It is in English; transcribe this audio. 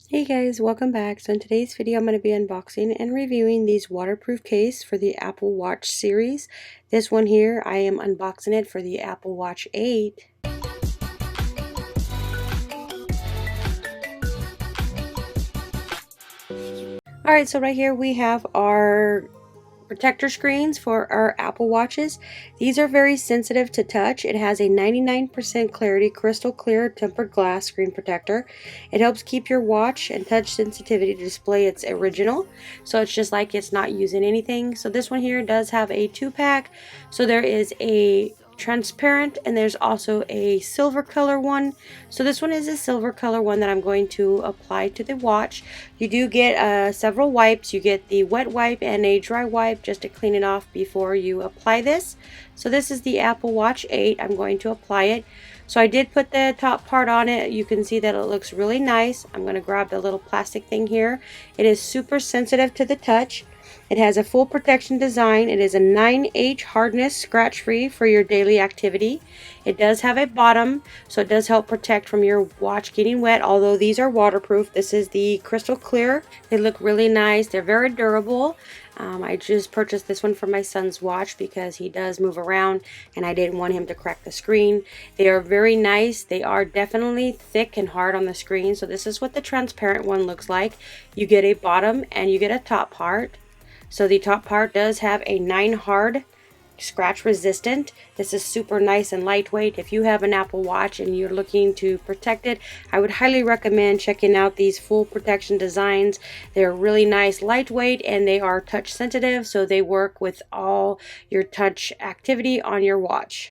Hey guys, welcome back. So in today's video, I'm going to be unboxing and reviewing these waterproof case for the Apple Watch series. This one here, I am unboxing it for the Apple Watch 8. Alright, so right here we have our protector screens for our Apple Watches. These are very sensitive to touch. It has a 99% clarity crystal clear tempered glass screen protector. It helps keep your watch and touch sensitivity to display its original, so it's just like it's not using anything. So this one here does have a 2-pack. So there is a transparent and there's also a silver color one. So this one is a silver color one that I'm going to apply to the watch. You do get several wipes. You get the wet wipe and a dry wipe just to clean it off before you apply this. So this is the Apple Watch 8. I'm going to apply it. So I did put the top part on it. You can see that it looks really nice. I'm going to grab the little plastic thing here. It is super sensitive to the touch. It has a full protection design. It is a 9H hardness, scratch-free for your daily activity. It does have a bottom, so it does help protect from your watch getting wet, although these are waterproof. This is the crystal clear. They look really nice. They're very durable. I just purchased this one for my son's watch because he does move around and I didn't want him to crack the screen. They are very nice. They are definitely thick and hard on the screen. So this is what the transparent one looks like. You get a bottom and you get a top part. So the top part does have a 9 hard, scratch resistant. This is super nice and lightweight. If you have an Apple Watch and you're looking to protect it, I would highly recommend checking out these full protection designs. They're really nice, lightweight, and they are touch sensitive, so they work with all your touch activity on your watch.